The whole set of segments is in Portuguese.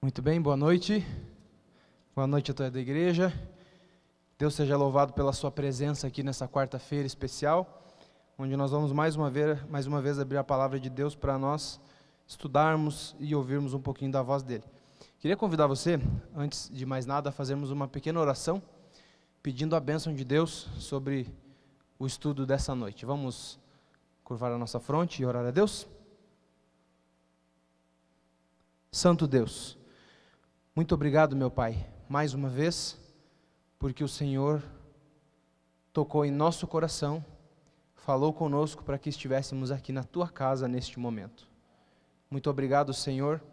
Muito bem, boa noite. Boa noite a toda a igreja. Deus seja louvado pela sua presença aqui nessa quarta-feira especial, onde nós vamos mais uma vez abrir a palavra de Deus para nós estudarmos e ouvirmos um pouquinho da voz dele. Queria convidar você, antes de mais nada, a fazermos uma pequena oração, pedindo a bênção de Deus sobre o estudo dessa noite. Vamos curvar a nossa fronte e orar a Deus? Santo Deus, muito obrigado, meu Pai, mais uma vez, porque o Senhor tocou em nosso coração, falou conosco para que estivéssemos aqui na Tua casa neste momento. Muito obrigado, Senhor,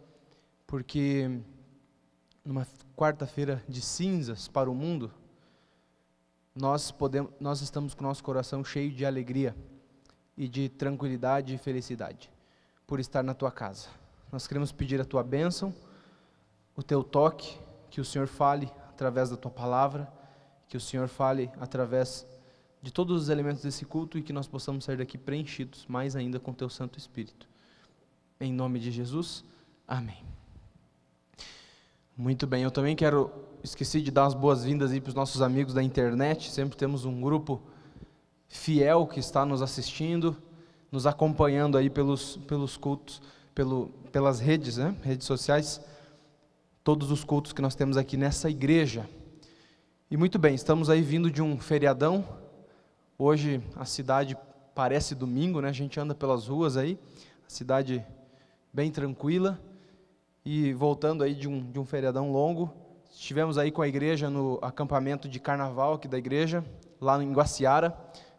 porque numa quarta-feira de cinzas para o mundo, nós estamos com o nosso coração cheio de alegria e de tranquilidade e felicidade por estar na Tua casa. Nós queremos pedir a Tua bênção, o Teu toque, que o Senhor fale através da Tua palavra, que o Senhor fale através de todos os elementos desse culto e que nós possamos sair daqui preenchidos, mais ainda com o Teu Santo Espírito. Em nome de Jesus, amém. Muito bem, eu também esqueci de dar as boas-vindas aí para os nossos amigos da internet. Sempre temos um grupo fiel que está nos assistindo, nos acompanhando aí pelos cultos, pelas redes, né? Redes sociais, todos os cultos que nós temos aqui nessa igreja. E muito bem, estamos aí vindo de um feriadão. Hoje a cidade parece domingo, né? A gente anda pelas ruas aí, a cidade bem tranquila. E voltando aí de um feriadão longo, estivemos aí com a igreja no acampamento de carnaval aqui da igreja, lá em Guaciara.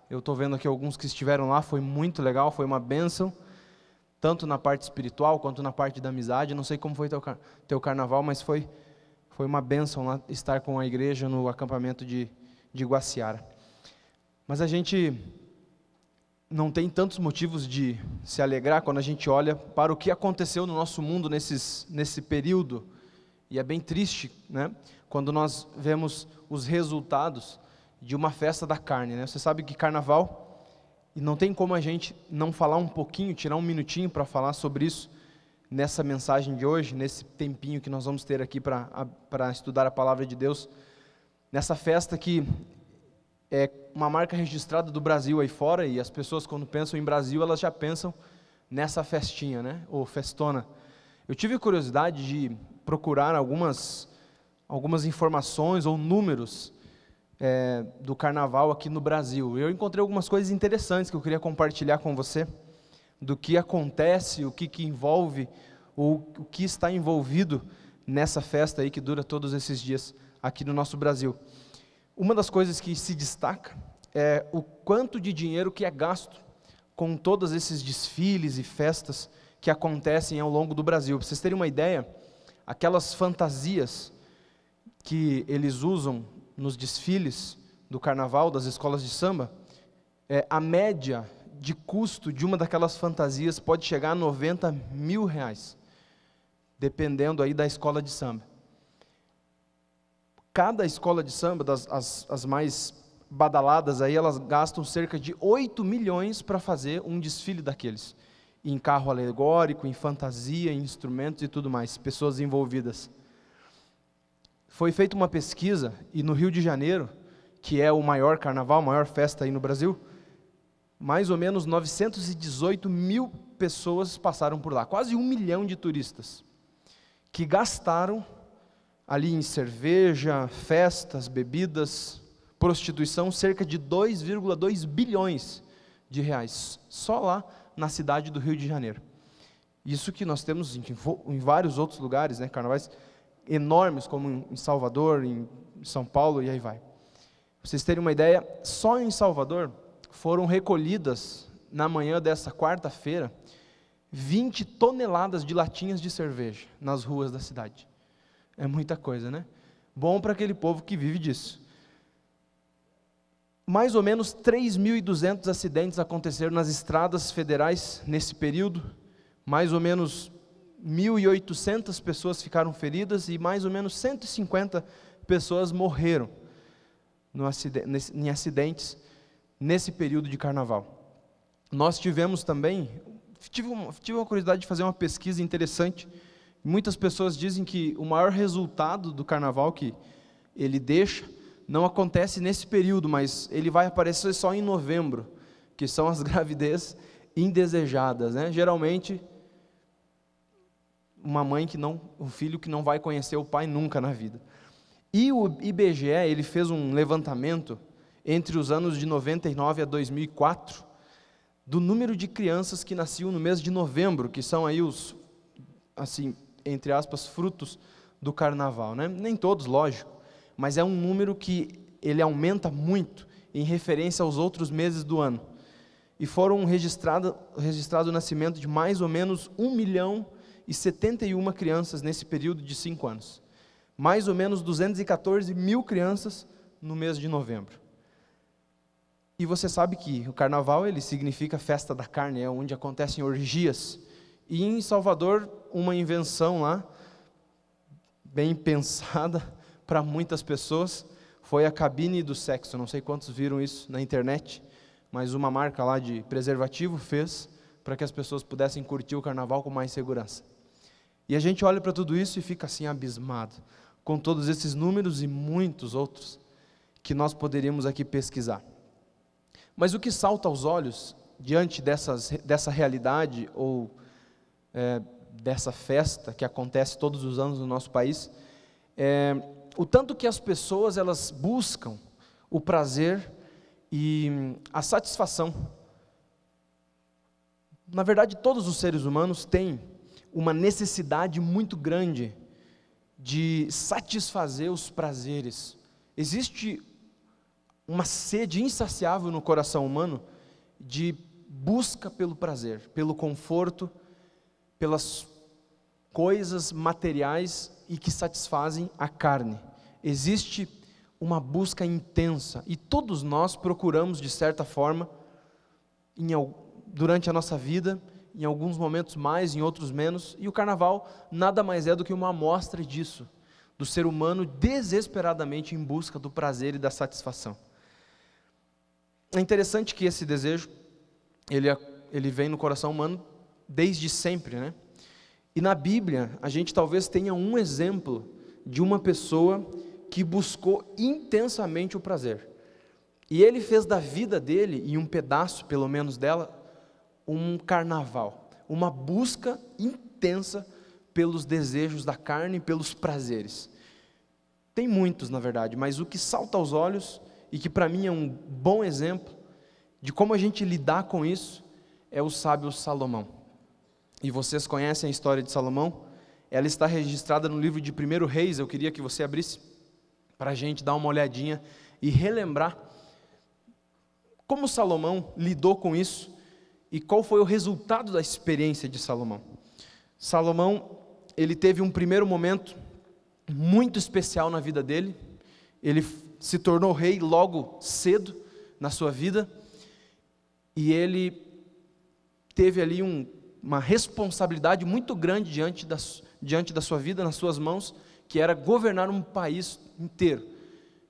Eu estou vendo aqui alguns que estiveram lá, foi muito legal, foi uma bênção, tanto na parte espiritual quanto na parte da amizade. Não sei como foi teu carnaval, mas foi uma bênção lá estar com a igreja no acampamento de Guaciara. Mas a gente não tem tantos motivos de se alegrar quando a gente olha para o que aconteceu no nosso mundo nesse período. E é bem triste, né? Quando nós vemos os resultados de uma festa da carne, né? Você sabe que carnaval, e não tem como a gente não falar um pouquinho, tirar um minutinho para falar sobre isso nessa mensagem de hoje, nesse tempinho que nós vamos ter aqui para estudar a palavra de Deus, nessa festa que é uma marca registrada do Brasil aí fora, e as pessoas quando pensam em Brasil, elas já pensam nessa festinha, né? Ou festona. Eu tive curiosidade de procurar algumas informações ou números do carnaval aqui no Brasil. Eu encontrei algumas coisas interessantes que eu queria compartilhar com você, do que acontece, o que envolve, ou o que está envolvido nessa festa aí que dura todos esses dias aqui no nosso Brasil. Uma das coisas que se destaca é o quanto de dinheiro que é gasto com todos esses desfiles e festas que acontecem ao longo do Brasil. Para vocês terem uma ideia, aquelas fantasias que eles usam nos desfiles do carnaval, das escolas de samba, a média de custo de uma daquelas fantasias pode chegar a R$90 mil, dependendo aí da escola de samba. Cada escola de samba, as mais badaladas aí, elas gastam cerca de 8 milhões para fazer um desfile daqueles, em carro alegórico, em fantasia, em instrumentos e tudo mais, pessoas envolvidas. Foi feita uma pesquisa, e no Rio de Janeiro, que é o maior carnaval, a maior festa aí no Brasil, mais ou menos 918 mil pessoas passaram por lá, quase 1 milhão de turistas, que gastaram ali em cerveja, festas, bebidas, prostituição, cerca de 2,2 bilhões de reais, só lá na cidade do Rio de Janeiro. Isso que nós temos em vários outros lugares, né, carnavais enormes, como em Salvador, em São Paulo, e aí vai. Pra vocês terem uma ideia, só em Salvador foram recolhidas, na manhã dessa quarta-feira, 20 toneladas de latinhas de cerveja nas ruas da cidade. É muita coisa, né? Bom para aquele povo que vive disso. Mais ou menos 3.200 acidentes aconteceram nas estradas federais nesse período. Mais ou menos 1.800 pessoas ficaram feridas e mais ou menos 150 pessoas morreram em acidentes nesse período de carnaval. Nós tivemos também, tive uma curiosidade de fazer uma pesquisa interessante Muitas pessoas dizem que o maior resultado do carnaval que ele deixa não acontece nesse período, mas ele vai aparecer só em novembro, que são as gravidez indesejadas, né? Geralmente, um filho que não vai conhecer o pai nunca na vida. E o IBGE, ele fez um levantamento entre os anos de 99 a 2004, do número de crianças que nasciam no mês de novembro, que são aí os, assim, entre aspas, frutos do carnaval, né? Nem todos, lógico, mas é um número que ele aumenta muito em referência aos outros meses do ano. E foram registrado o nascimento de mais ou menos 1.071.000 crianças nesse período de 5 anos. Mais ou menos 214 mil crianças no mês de novembro. E você sabe que o carnaval, ele significa festa da carne, é onde acontecem orgias. E em Salvador, uma invenção lá, bem pensada para muitas pessoas, foi a cabine do sexo. Não sei quantos viram isso na internet, mas uma marca lá de preservativo fez para que as pessoas pudessem curtir o carnaval com mais segurança. E a gente olha para tudo isso e fica assim abismado, com todos esses números e muitos outros que nós poderíamos aqui pesquisar. Mas o que salta aos olhos, diante dessa realidade, ou dessa festa que acontece todos os anos no nosso país, o tanto que as pessoas, elas buscam o prazer e a satisfação. Na verdade, todos os seres humanos têm uma necessidade muito grande de satisfazer os prazeres. Existe uma sede insaciável no coração humano de busca pelo prazer, pelo conforto, pelas coisas materiais e que satisfazem a carne. Existe uma busca intensa e todos nós procuramos, de certa forma, durante a nossa vida, em alguns momentos mais, em outros menos, e o carnaval nada mais é do que uma amostra disso, do ser humano desesperadamente em busca do prazer e da satisfação. É interessante que esse desejo, ele vem no coração humano desde sempre, né? E na Bíblia, a gente talvez tenha um exemplo de uma pessoa que buscou intensamente o prazer. E ele fez da vida dele, e um pedaço pelo menos dela, um carnaval, uma busca intensa pelos desejos da carne e pelos prazeres. Tem muitos, na verdade, mas o que salta aos olhos, e que para mim é um bom exemplo de como a gente lidar com isso, é o sábio Salomão. E vocês conhecem a história de Salomão? Ela está registrada no livro de 1 Reis. Eu queria que você abrisse para a gente dar uma olhadinha e relembrar como Salomão lidou com isso e qual foi o resultado da experiência de Salomão. Salomão, ele teve um primeiro momento muito especial na vida dele. Ele se tornou rei logo cedo na sua vida, e ele teve ali uma responsabilidade muito grande diante da sua vida, nas suas mãos, que era governar um país inteiro,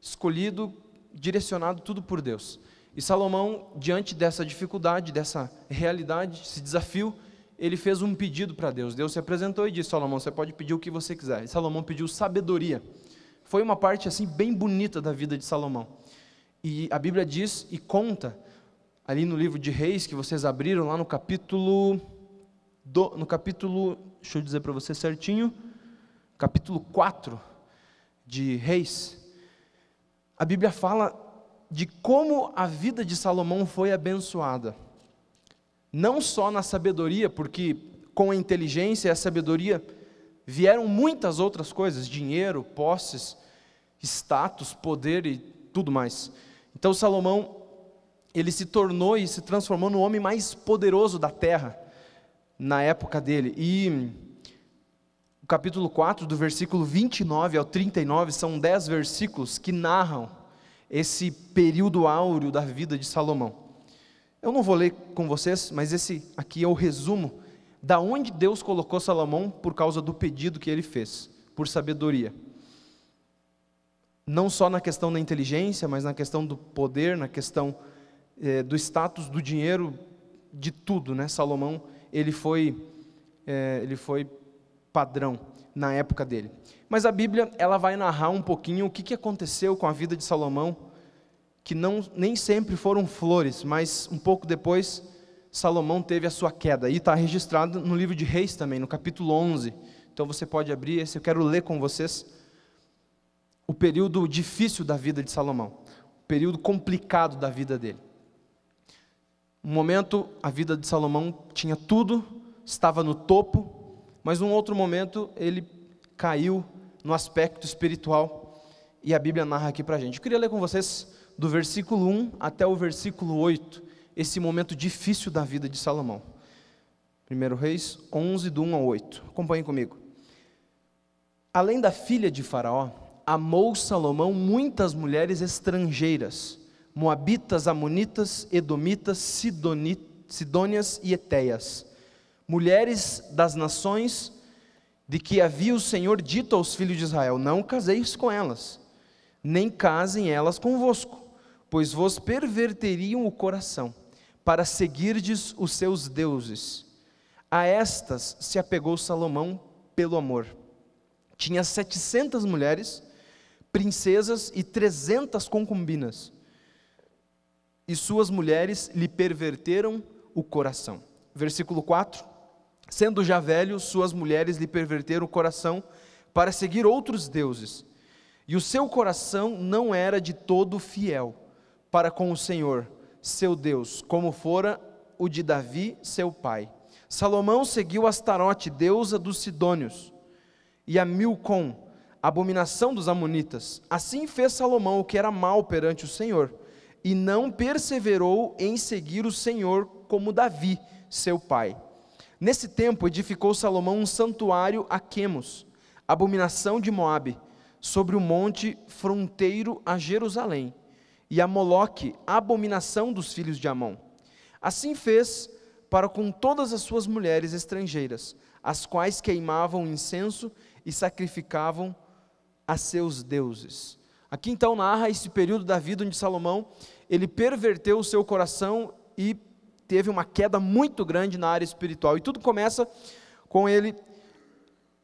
escolhido, direcionado tudo por Deus. E Salomão, diante dessa dificuldade, dessa realidade, esse desafio, ele fez um pedido para Deus. Deus se apresentou e disse: Salomão, você pode pedir o que você quiser. E Salomão pediu sabedoria. Foi uma parte assim bem bonita da vida de Salomão. E a Bíblia diz e conta, ali no livro de Reis, que vocês abriram lá no capítulo, deixa eu dizer para você certinho, capítulo 4 de Reis, a Bíblia fala de como a vida de Salomão foi abençoada, não só na sabedoria, porque com a inteligência e a sabedoria vieram muitas outras coisas, dinheiro, posses, status, poder e tudo mais. Então Salomão, ele se tornou e se transformou no homem mais poderoso da terra, na época dele. E o capítulo 4, do versículo 29 ao 39, são 10 versículos que narram esse período áureo da vida de Salomão. Eu não vou ler com vocês, mas esse aqui é o resumo da onde Deus colocou Salomão por causa do pedido que ele fez, por sabedoria. Não só na questão da inteligência, mas na questão do poder, na questão do status, do dinheiro, de tudo, né? Salomão, ele foi padrão na época dele. Mas a Bíblia, ela vai narrar um pouquinho o que aconteceu com a vida de Salomão, que nem sempre foram flores, mas um pouco depois, Salomão teve a sua queda. E está registrado no livro de Reis também, no capítulo 11. Então você pode abrir esse, eu quero ler com vocês o período difícil da vida de Salomão, o período complicado da vida dele. Um momento, a vida de Salomão tinha tudo, estava no topo, mas num outro momento ele caiu no aspecto espiritual, e a Bíblia narra aqui para a gente. Eu queria ler com vocês do versículo 1 até o versículo 8, esse momento difícil da vida de Salomão. 1 Reis 11, do 1 ao 8. Acompanhem comigo. Além da filha de Faraó, amou Salomão muitas mulheres estrangeiras, moabitas, amonitas, edomitas, sidônias e etéias, mulheres das nações de que havia o Senhor dito aos filhos de Israel: não caseis com elas, nem casem elas convosco, pois vos perverteriam o coração, para seguirdes os seus deuses. A estas se apegou Salomão pelo amor. Tinha 700 mulheres, princesas e 300 concubinas, e suas mulheres lhe perverteram o coração. Versículo 4. Sendo já velho, suas mulheres lhe perverteram o coração para seguir outros deuses, e o seu coração não era de todo fiel para com o Senhor, seu Deus, como fora o de Davi, seu pai. Salomão seguiu Astarote, deusa dos sidônios, e a Milcom, abominação dos amonitas. Assim fez Salomão o que era mal perante o Senhor, e não perseverou em seguir o Senhor como Davi, seu pai. Nesse tempo edificou Salomão um santuário a Quemos, abominação de Moabe, sobre o monte fronteiro a Jerusalém, e a Moloque, abominação dos filhos de Amon. Assim fez para com todas as suas mulheres estrangeiras, as quais queimavam incenso e sacrificavam a seus deuses. Aqui então narra esse período da vida onde Salomão, ele perverteu o seu coração e teve uma queda muito grande na área espiritual, e tudo começa com ele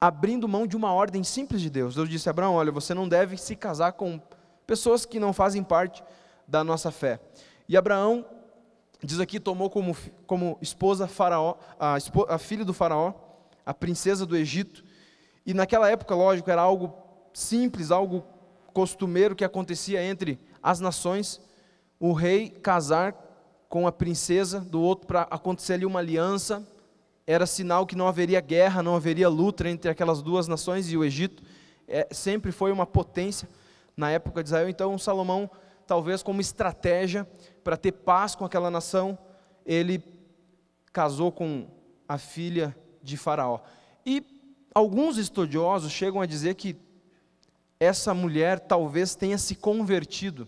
abrindo mão de uma ordem simples de Deus. Deus disse a Abraão: olha, você não deve se casar com pessoas que não fazem parte da nossa fé. E Abraão, diz aqui, tomou como esposa Faraó, a filha do Faraó, a princesa do Egito, e naquela época, lógico, era algo simples, algo costumeiro que acontecia entre as nações, o rei casar com a princesa do outro, para acontecer ali uma aliança. Era sinal que não haveria guerra, não haveria luta entre aquelas duas nações, e o Egito sempre foi uma potência na época de Israel. Então Salomão, talvez como estratégia para ter paz com aquela nação, ele casou com a filha de Faraó. E alguns estudiosos chegam a dizer que essa mulher talvez tenha se convertido.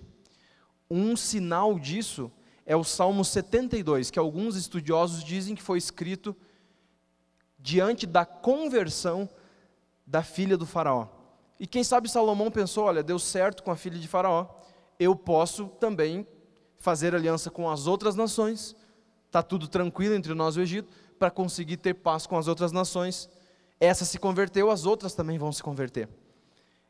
Um sinal disso é o Salmo 72, que alguns estudiosos dizem que foi escrito diante da conversão da filha do Faraó. E quem sabe Salomão pensou: olha, deu certo com a filha de Faraó, eu posso também fazer aliança com as outras nações, está tudo tranquilo entre nós e o Egito, para conseguir ter paz com as outras nações. Essa se converteu, as outras também vão se converter.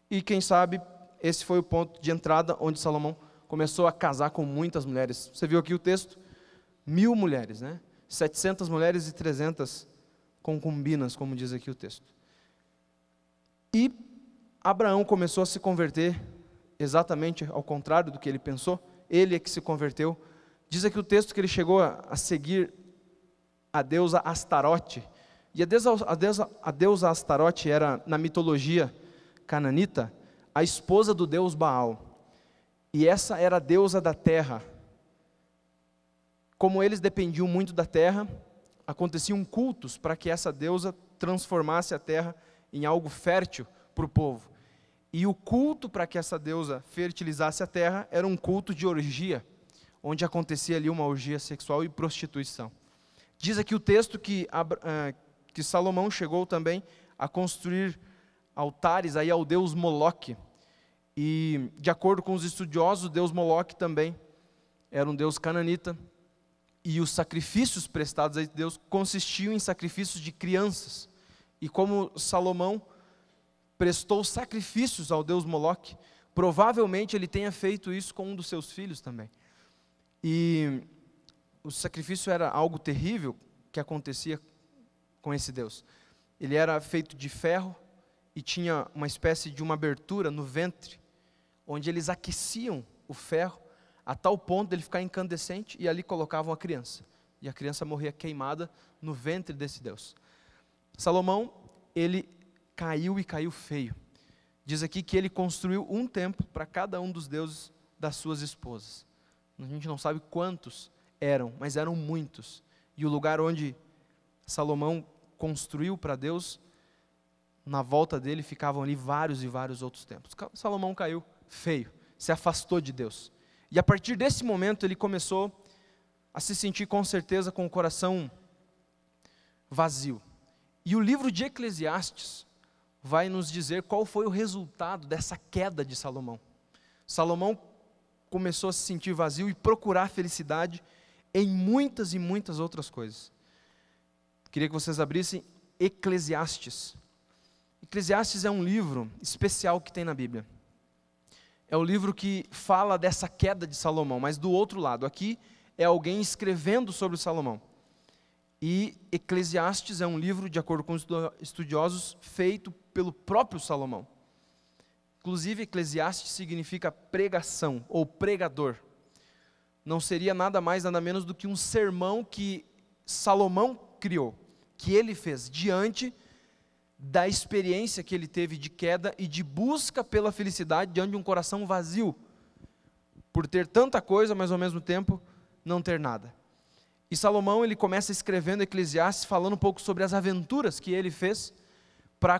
E quem sabe esse foi o ponto de entrada onde Salomão começou a casar com muitas mulheres. Você viu aqui o texto? 1000 mulheres, né? 700 mulheres e 300 concubinas, como diz aqui o texto. E Abraão começou a se converter exatamente ao contrário do que ele pensou. Ele é que se converteu. Diz aqui o texto que ele chegou a seguir a deusa Astarote. E a deusa Astarote era, na mitologia cananita, a esposa do deus Baal. E essa era a deusa da terra. Como eles dependiam muito da terra, aconteciam cultos para que essa deusa transformasse a terra em algo fértil para o povo. E o culto para que essa deusa fertilizasse a terra era um culto de orgia, onde acontecia ali uma orgia sexual e prostituição. Diz aqui o texto que Salomão chegou também a construir altares aí ao deus Moloque. E, de acordo com os estudiosos, o deus Moloque também era um deus cananita, e os sacrifícios prestados a esse deus consistiam em sacrifícios de crianças. E como Salomão prestou sacrifícios ao deus Moloque, provavelmente ele tenha feito isso com um dos seus filhos também. E o sacrifício era algo terrível que acontecia com esse deus. Ele era feito de ferro e tinha uma espécie de uma abertura no ventre, onde eles aqueciam o ferro a tal ponto de ele ficar incandescente, e ali colocavam a criança. E a criança morria queimada no ventre desse deus. Salomão, ele caiu e caiu feio. Diz aqui que ele construiu um templo para cada um dos deuses das suas esposas. A gente não sabe quantos eram, mas eram muitos. E o lugar onde Salomão construiu para Deus, na volta dele ficavam ali vários e vários outros templos. Salomão caiu feio, se afastou de Deus. E a partir desse momento ele começou a se sentir com certeza com o coração vazio. E o livro de Eclesiastes vai nos dizer qual foi o resultado dessa queda de Salomão. Salomão começou a se sentir vazio e procurar felicidade em muitas e muitas outras coisas. Queria que vocês abrissem Eclesiastes. Eclesiastes é um livro especial que tem na Bíblia. É o livro que fala dessa queda de Salomão, mas do outro lado, aqui é alguém escrevendo sobre Salomão. E Eclesiastes é um livro, de acordo com os estudiosos, feito pelo próprio Salomão. Inclusive, Eclesiastes significa pregação ou pregador. Não seria nada mais, nada menos do que um sermão que Salomão criou, que ele fez diante da experiência que ele teve de queda e de busca pela felicidade diante de um coração vazio, por ter tanta coisa, mas ao mesmo tempo não ter nada. E Salomão, ele começa escrevendo Eclesiastes, falando um pouco sobre as aventuras que ele fez para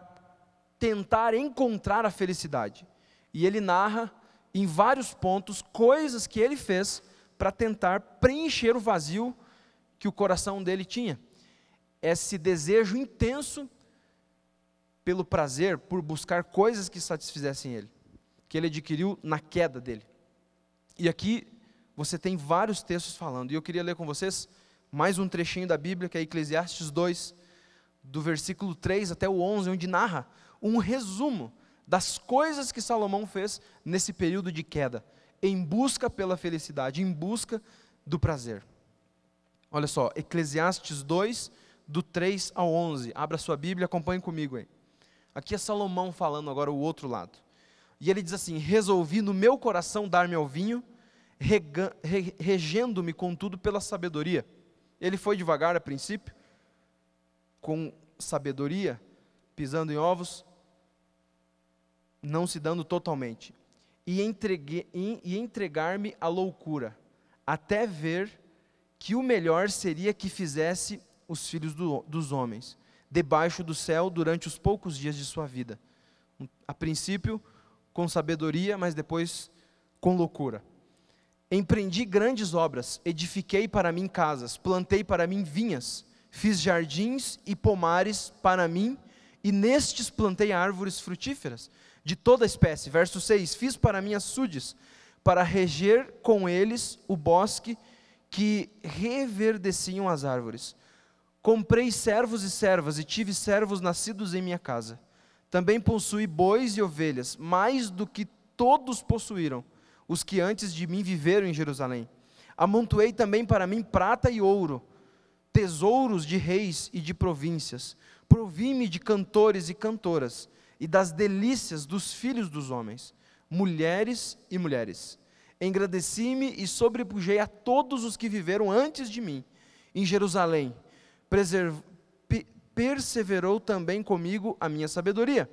tentar encontrar a felicidade. E ele narra em vários pontos coisas que ele fez para tentar preencher o vazio que o coração dele tinha. Esse desejo intenso pelo prazer, por buscar coisas que satisfizessem ele, que ele adquiriu na queda dele. E aqui você tem vários textos falando, e eu queria ler com vocês mais um trechinho da Bíblia, que é Eclesiastes 2, do versículo 3 até o 11, onde narra um resumo das coisas que Salomão fez nesse período de queda, em busca pela felicidade, em busca do prazer. Olha só, Eclesiastes 2, do 3 ao 11, abra sua Bíblia, acompanhe comigo aí. Aqui é Salomão falando agora o outro lado. E ele diz assim: resolvi no meu coração dar-me ao vinho, regendo-me contudo pela sabedoria. Ele foi devagar a princípio, com sabedoria, pisando em ovos, não se dando totalmente. E entregar-me à loucura, até ver que o melhor seria que fizesse os filhos dos homens, debaixo do céu durante os poucos dias de sua vida. A princípio com sabedoria, mas depois com loucura. Empreendi grandes obras, edifiquei para mim casas, plantei para mim vinhas, fiz jardins e pomares para mim, e nestes plantei árvores frutíferas, de toda espécie. Verso 6, fiz para mim açudes, para reger com eles o bosque que reverdeciam as árvores. Comprei servos e servas, e tive servos nascidos em minha casa. Também possuí bois e ovelhas, mais do que todos possuíram os que antes de mim viveram em Jerusalém. Amontoei também para mim prata e ouro, tesouros de reis e de províncias. Provi-me de cantores e cantoras, e das delícias dos filhos dos homens, mulheres e mulheres. Engrandeci-me e sobrepujei a todos os que viveram antes de mim em Jerusalém. Perseverou também comigo a minha sabedoria.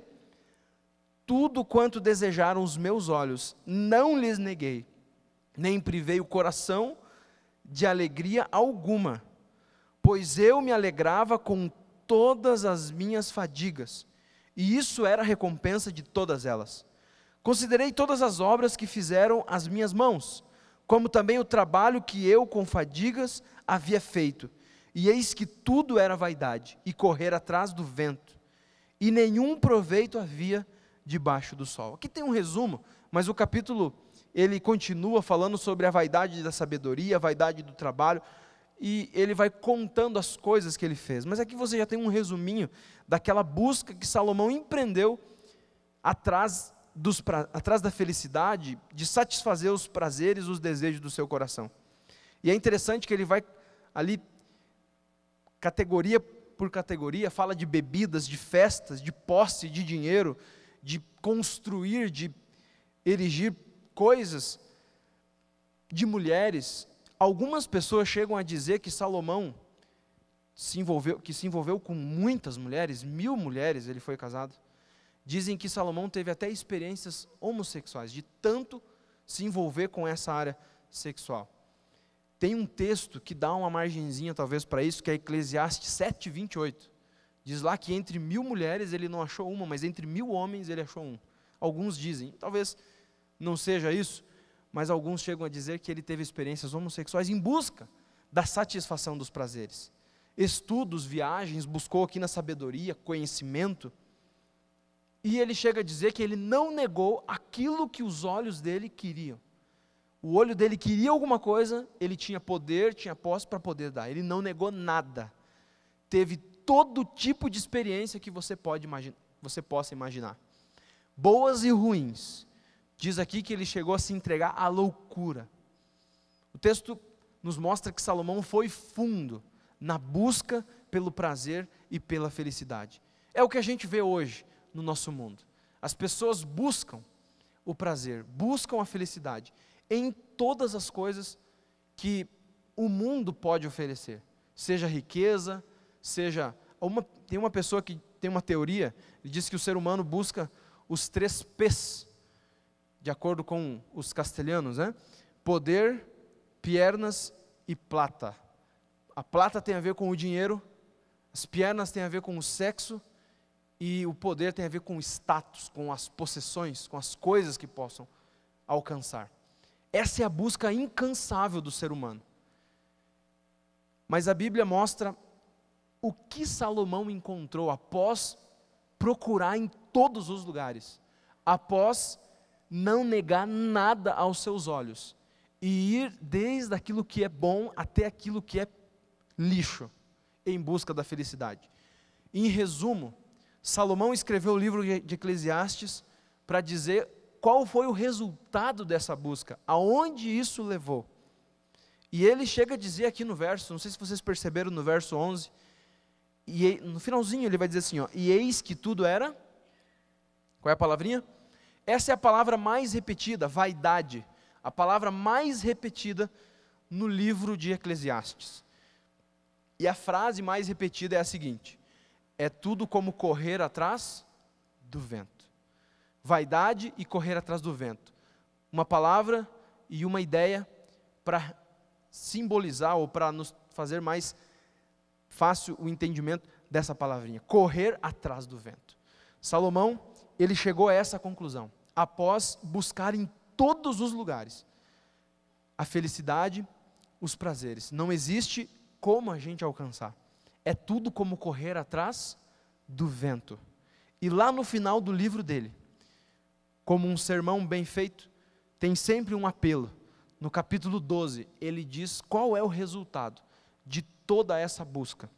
Tudo quanto desejaram os meus olhos, não lhes neguei, nem privei o coração de alegria alguma, pois eu me alegrava com todas as minhas fadigas, e isso era a recompensa de todas elas. Considerei todas as obras que fizeram as minhas mãos, como também o trabalho que eu com fadigas havia feito, e eis que tudo era vaidade, e correr atrás do vento, e nenhum proveito havia debaixo do sol. Aqui tem um resumo, mas o capítulo, ele continua falando sobre a vaidade da sabedoria, a vaidade do trabalho, e ele vai contando as coisas que ele fez. Mas aqui você já tem um resuminho daquela busca que Salomão empreendeu atrás da felicidade, de satisfazer os prazeres, os desejos do seu coração. E é interessante que ele vai ali, categoria por categoria, fala de bebidas, de festas, de posse, de dinheiro, de construir, de erigir coisas, de mulheres. Algumas pessoas chegam a dizer que Salomão se envolveu com muitas mulheres, 1000 mulheres ele foi casado. Dizem que Salomão teve até experiências homossexuais, de tanto se envolver com essa área sexual. Tem um texto que dá uma margenzinha talvez para isso, que é Eclesiastes 7:28. Diz lá que entre 1000 mulheres ele não achou uma, mas entre 1000 homens ele achou um. Alguns dizem, talvez não seja isso, mas alguns chegam a dizer que ele teve experiências homossexuais em busca da satisfação dos prazeres. Estudos, viagens, buscou aqui na sabedoria, conhecimento. E ele chega a dizer que ele não negou aquilo que os olhos dele queriam. O olho dele queria alguma coisa, ele tinha poder, tinha posse para poder dar. Ele não negou nada. Teve todo tipo de experiência que você possa imaginar. Boas e ruins. Diz aqui que ele chegou a se entregar à loucura. O texto nos mostra que Salomão foi fundo na busca pelo prazer e pela felicidade. É o que a gente vê hoje no nosso mundo. As pessoas buscam o prazer, buscam a felicidade em todas as coisas que o mundo pode oferecer. Seja riqueza, seja... Tem uma pessoa que tem uma teoria, ele diz que o ser humano busca os 3 P's, de acordo com os castelhanos, né? Poder, pernas e plata. A plata tem a ver com o dinheiro, as pernas têm a ver com o sexo, e o poder tem a ver com o status, com as possessões, com as coisas que possam alcançar. Essa é a busca incansável do ser humano. Mas a Bíblia mostra o que Salomão encontrou após procurar em todos os lugares, após não negar nada aos seus olhos, e ir desde aquilo que é bom até aquilo que é lixo, em busca da felicidade. Em resumo, Salomão escreveu o livro de Eclesiastes para dizer qual foi o resultado dessa busca, aonde isso levou. E ele chega a dizer aqui no verso, não sei se vocês perceberam no verso 11, e no finalzinho ele vai dizer assim, e eis que tudo era, qual é a palavrinha? Essa é a palavra mais repetida, vaidade, a palavra mais repetida no livro de Eclesiastes. E a frase mais repetida é a seguinte: é tudo como correr atrás do vento. Vaidade e correr atrás do vento. Uma palavra e uma ideia para simbolizar ou para nos fazer mais fácil o entendimento dessa palavrinha. Correr atrás do vento. Salomão, ele chegou a essa conclusão, após buscar em todos os lugares a felicidade, os prazeres. Não existe como a gente alcançar. É tudo como correr atrás do vento. E lá no final do livro dele, como um sermão bem feito, tem sempre um apelo. No capítulo 12, ele diz qual é o resultado de toda essa busca.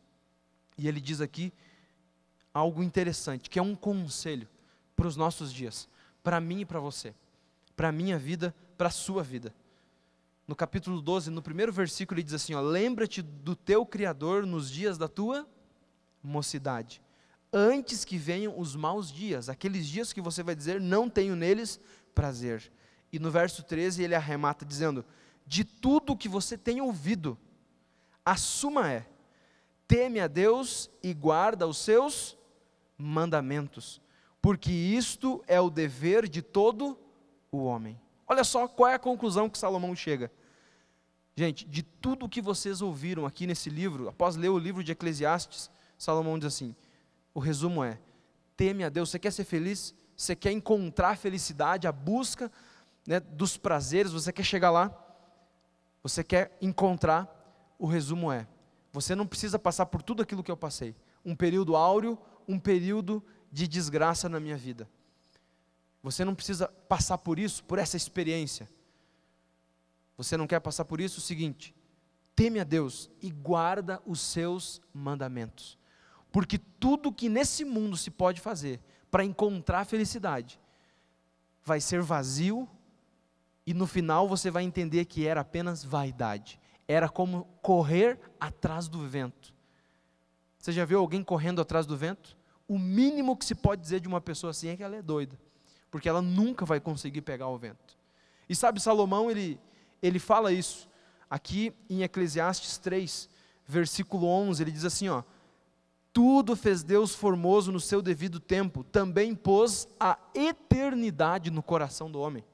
E ele diz aqui algo interessante, que é um conselho para os nossos dias, para mim e para você, para a minha vida, para a sua vida. No capítulo 12, no primeiro versículo, ele diz assim, lembra-te do teu Criador nos dias da tua mocidade, antes que venham os maus dias, aqueles dias que você vai dizer, não tenho neles prazer. E no verso 13 ele arremata dizendo, de tudo que você tem ouvido, a suma é, teme a Deus e guarda os seus mandamentos, porque isto é o dever de todo o homem. Olha só qual é a conclusão que Salomão chega. Gente, de tudo que vocês ouviram aqui nesse livro, após ler o livro de Eclesiastes, Salomão diz assim, o resumo é, teme a Deus. Você quer ser feliz? Você quer encontrar a felicidade, a busca, né, dos prazeres, você quer chegar lá? Você quer encontrar? O resumo é, você não precisa passar por tudo aquilo que eu passei. Um período áureo, um período de desgraça na minha vida. Você não precisa passar por isso, por essa experiência. Você não quer passar por isso? O seguinte, teme a Deus e guarda os seus mandamentos. Porque tudo que nesse mundo se pode fazer para encontrar felicidade, vai ser vazio, e no final você vai entender que era apenas vaidade. Era como correr atrás do vento. Você já viu alguém correndo atrás do vento? O mínimo que se pode dizer de uma pessoa assim é que ela é doida, porque ela nunca vai conseguir pegar o vento. E sabe, Salomão, ele fala isso, aqui em Eclesiastes 3, versículo 11, ele diz assim, ó: tudo fez Deus formoso no seu devido tempo, também pôs a eternidade no coração do homem.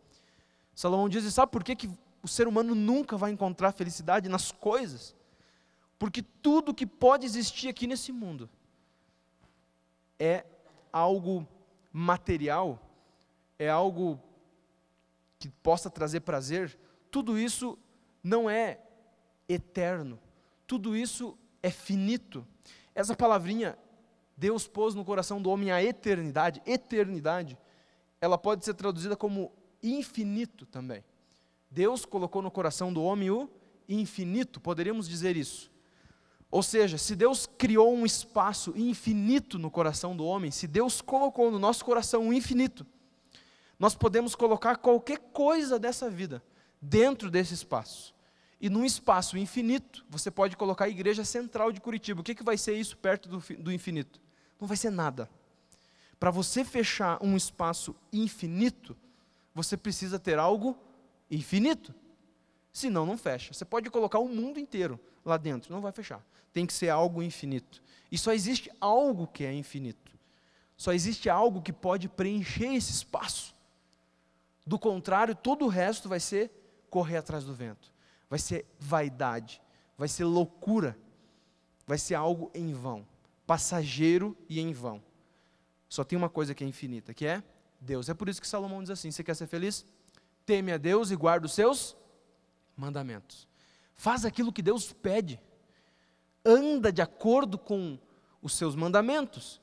Salomão diz, e sabe por que o ser humano nunca vai encontrar felicidade nas coisas? Porque tudo que pode existir aqui nesse mundo é algo material, é algo que possa trazer prazer. Tudo isso não é eterno, tudo isso é finito. Essa palavrinha, Deus pôs no coração do homem a eternidade, ela pode ser traduzida como infinito também. Deus colocou no coração do homem o infinito, poderíamos dizer isso. Ou seja, se Deus criou um espaço infinito no coração do homem, se Deus colocou no nosso coração um infinito, nós podemos colocar qualquer coisa dessa vida dentro desse espaço. E num espaço infinito, você pode colocar a igreja central de Curitiba. O que vai ser isso perto do infinito? Não vai ser nada. Para você fechar um espaço infinito, você precisa ter algo infinito. Senão não fecha. Você pode colocar o mundo inteiro lá dentro, não vai fechar. Tem que ser algo infinito. E só existe algo que é infinito. Só existe algo que pode preencher esse espaço. Do contrário, todo o resto vai ser correr atrás do vento. Vai ser vaidade, vai ser loucura, vai ser algo em vão, passageiro e em vão. Só tem uma coisa que é infinita, que é Deus. É por isso que Salomão diz assim: você quer ser feliz? Teme a Deus e guarda os seus mandamentos. Faz aquilo que Deus pede. Anda de acordo com os seus mandamentos,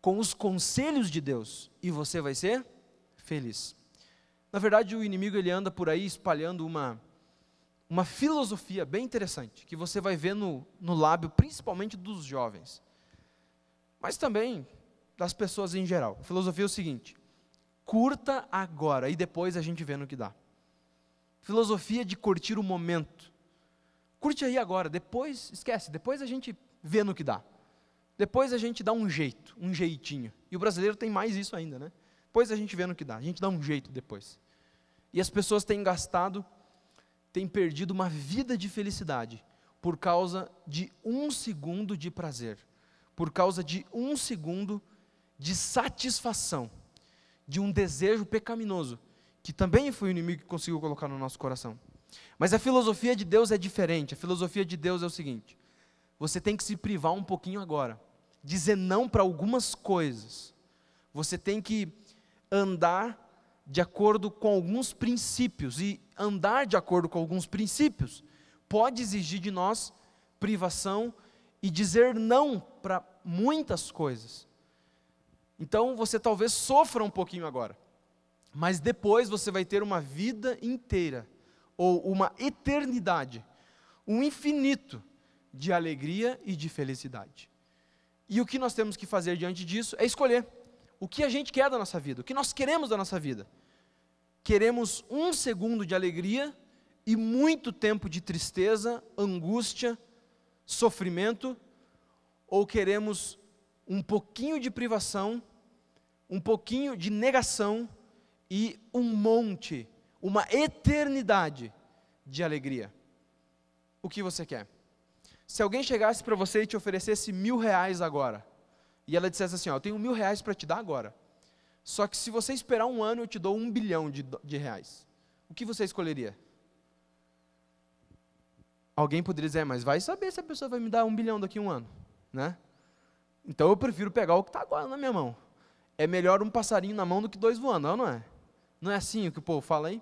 com os conselhos de Deus, e você vai ser feliz. Na verdade, o inimigo ele anda por aí espalhando uma filosofia bem interessante, que você vai ver no lábio, principalmente dos jovens, mas também das pessoas em geral. A filosofia é o seguinte: curta agora e depois a gente vê no que dá. Filosofia de curtir o momento. Curte aí agora, depois, esquece, depois a gente vê no que dá. Depois a gente dá um jeito, um jeitinho. E o brasileiro tem mais isso ainda, né? Depois a gente vê no que dá, a gente dá um jeito depois. E as pessoas têm perdido uma vida de felicidade por causa de 1 segundo de prazer, por causa de 1 segundo de satisfação, de um desejo pecaminoso, que também foi o inimigo que conseguiu colocar no nosso coração. Mas a filosofia de Deus é diferente. A filosofia de Deus é o seguinte: você tem que se privar um pouquinho agora, dizer não para algumas coisas, você tem que andar de acordo com alguns princípios, e andar de acordo com alguns princípios pode exigir de nós privação e dizer não para muitas coisas. Então você talvez sofra um pouquinho agora, mas depois você vai ter uma vida inteira, ou uma eternidade, um infinito de alegria e de felicidade. E o que nós temos que fazer diante disso é escolher o que a gente quer da nossa vida, o que nós queremos da nossa vida. Queremos 1 segundo de alegria e muito tempo de tristeza, angústia, sofrimento, ou queremos um pouquinho de privação, um pouquinho de negação e uma eternidade de alegria? O que você quer? Se alguém chegasse para você e te oferecesse R$1.000 agora, e ela dissesse assim, ó, eu tenho R$1.000 para te dar agora, só que se você esperar 1 ano eu te dou 1 bilhão de reais, o que você escolheria? Alguém poderia dizer, mas vai saber se a pessoa vai me dar 1 bilhão daqui a 1 ano, né? Então eu prefiro pegar o que está agora na minha mão. É melhor um passarinho na mão do que 2 voando, não é? Não é assim o que o povo fala aí?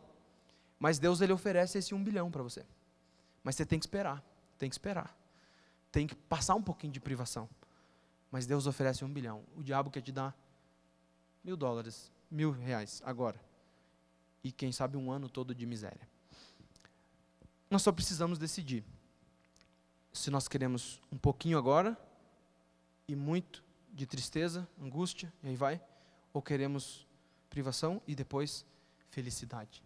Mas Deus ele oferece esse 1 bilhão para você. Mas você tem que esperar, tem que passar um pouquinho de privação. Mas Deus oferece 1 bilhão. O diabo quer te dar $1.000, R$1.000 agora. E quem sabe 1 ano todo de miséria. Nós só precisamos decidir. Se nós queremos um pouquinho agora e muito de tristeza, angústia, e aí vai, ou queremos privação e depois felicidade.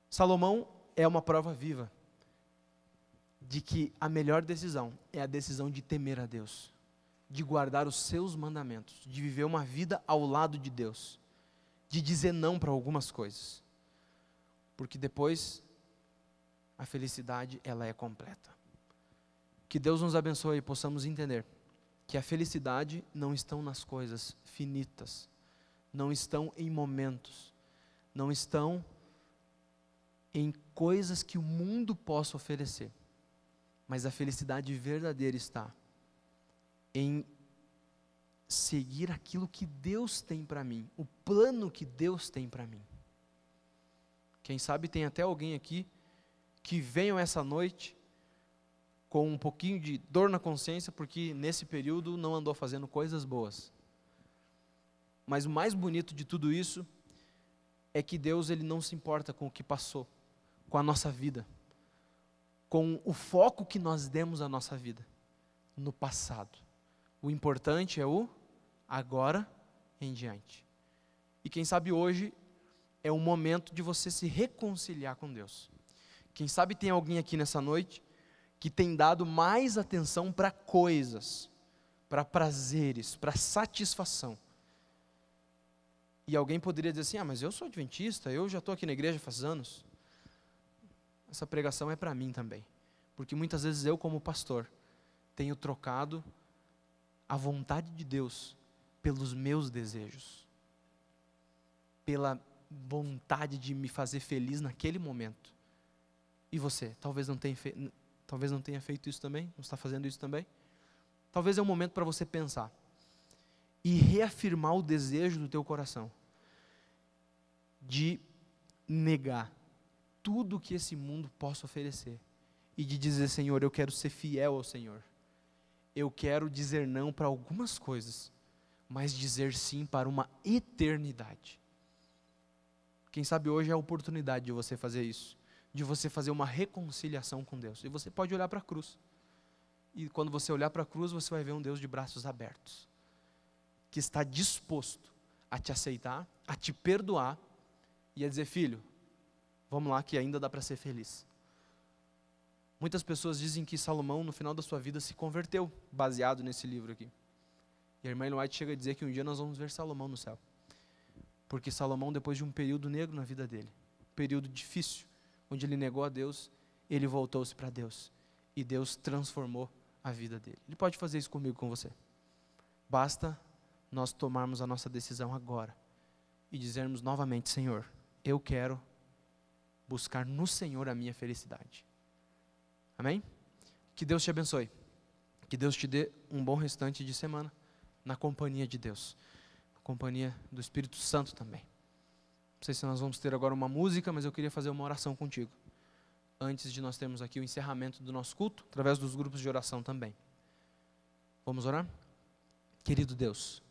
Salomão é uma prova viva de que a melhor decisão é a decisão de temer a Deus, de guardar os seus mandamentos, de viver uma vida ao lado de Deus, de dizer não para algumas coisas, porque depois a felicidade ela é completa. Que Deus nos abençoe e possamos entender que a felicidade não está nas coisas finitas, não estão em momentos, não estão em coisas que o mundo possa oferecer, mas a felicidade verdadeira está em seguir aquilo que Deus tem para mim, o plano que Deus tem para mim. Quem sabe tem até alguém aqui que venham essa noite com um pouquinho de dor na consciência, porque nesse período não andou fazendo coisas boas. Mas o mais bonito de tudo isso é que Deus ele não se importa com o que passou, com a nossa vida, com o foco que nós demos à nossa vida no passado. O importante é o agora em diante. E quem sabe hoje é o momento de você se reconciliar com Deus. Quem sabe tem alguém aqui nessa noite que tem dado mais atenção para coisas, para prazeres, para satisfação. E alguém poderia dizer assim, mas eu sou adventista, eu já estou aqui na igreja faz anos. Essa pregação é para mim também, porque muitas vezes eu como pastor tenho trocado a vontade de Deus pelos meus desejos, pela vontade de me fazer feliz naquele momento. E você, talvez não tenha feito isso também, não está fazendo isso também? Talvez é um momento para você pensar e reafirmar o desejo do teu coração de negar tudo que esse mundo possa oferecer e de dizer, Senhor, eu quero ser fiel ao Senhor. Eu quero dizer não para algumas coisas, mas dizer sim para uma eternidade. Quem sabe hoje é a oportunidade de você fazer isso, de você fazer uma reconciliação com Deus. E você pode olhar para a cruz. E quando você olhar para a cruz, você vai ver um Deus de braços abertos, que está disposto a te aceitar, a te perdoar e a dizer, filho, vamos lá que ainda dá para ser feliz. Muitas pessoas dizem que Salomão, no final da sua vida, se converteu, baseado nesse livro aqui. E a irmã Ellen White chega a dizer que um dia nós vamos ver Salomão no céu. Porque Salomão, depois de um período negro na vida dele, um período difícil, onde ele negou a Deus, ele voltou-se para Deus. E Deus transformou a vida dele. Ele pode fazer isso comigo, com você. Basta nós tomarmos a nossa decisão agora e dizermos novamente, Senhor, eu quero buscar no Senhor a minha felicidade. Amém? Que Deus te abençoe. Que Deus te dê um bom restante de semana na companhia de Deus. Na companhia do Espírito Santo também. Não sei se nós vamos ter agora uma música, mas eu queria fazer uma oração contigo. Antes de nós termos aqui o encerramento do nosso culto, através dos grupos de oração também. Vamos orar? Querido Deus,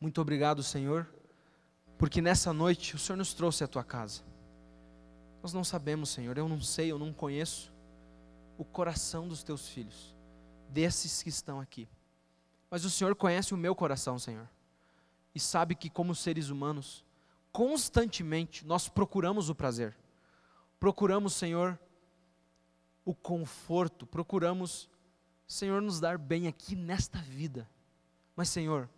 muito obrigado, Senhor, porque nessa noite o Senhor nos trouxe à Tua casa. Nós não sabemos, Senhor, eu não sei, eu não conheço o coração dos Teus filhos, desses que estão aqui. Mas o Senhor conhece o meu coração, Senhor, e sabe que como seres humanos, constantemente nós procuramos o prazer, procuramos, Senhor, o conforto, procuramos, Senhor, nos dar bem aqui nesta vida. Mas, Senhor,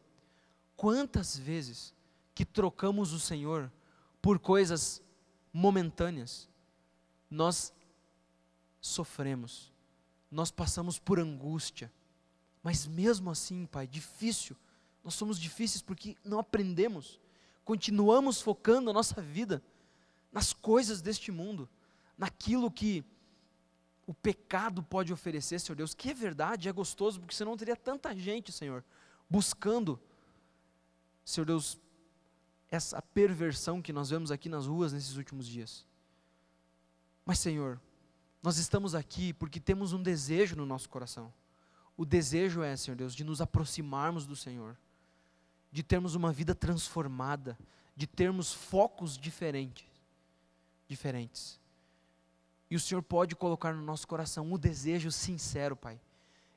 quantas vezes que trocamos o Senhor por coisas momentâneas, nós sofremos, nós passamos por angústia, mas mesmo assim, Pai, difícil, nós somos difíceis porque não aprendemos, continuamos focando a nossa vida nas coisas deste mundo, naquilo que o pecado pode oferecer, Senhor Deus, que é verdade, é gostoso, porque senão teria tanta gente, Senhor, buscando, Senhor Deus, essa perversão que nós vemos aqui nas ruas nesses últimos dias. Mas, Senhor, nós estamos aqui porque temos um desejo no nosso coração. O desejo é, Senhor Deus, de nos aproximarmos do Senhor, de termos uma vida transformada, de termos focos diferentes. E o Senhor pode colocar no nosso coração um desejo sincero, Pai,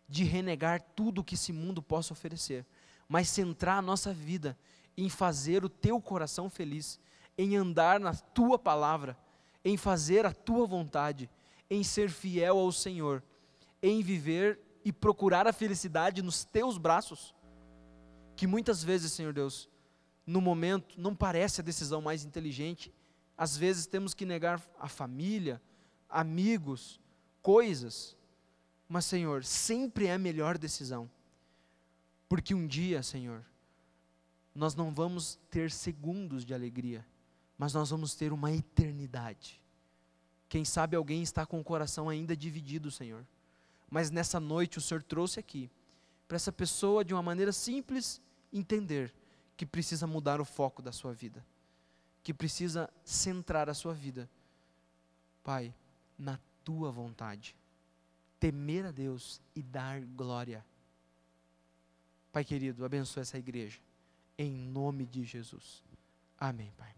de renegar tudo que esse mundo possa oferecer, mas centrar a nossa vida em fazer o Teu coração feliz, em andar na Tua palavra, em fazer a Tua vontade, em ser fiel ao Senhor, em viver e procurar a felicidade nos Teus braços, que muitas vezes, Senhor Deus, no momento não parece a decisão mais inteligente, às vezes temos que negar a família, amigos, coisas, mas Senhor, sempre é a melhor decisão, porque um dia, Senhor, nós não vamos ter segundos de alegria, mas nós vamos ter uma eternidade. Quem sabe alguém está com o coração ainda dividido, Senhor, mas nessa noite o Senhor trouxe aqui, para essa pessoa de uma maneira simples, entender que precisa mudar o foco da sua vida, que precisa centrar a sua vida, Pai, na Tua vontade, temer a Deus e dar glória. Pai querido, abençoa essa igreja, em nome de Jesus, amém, Pai.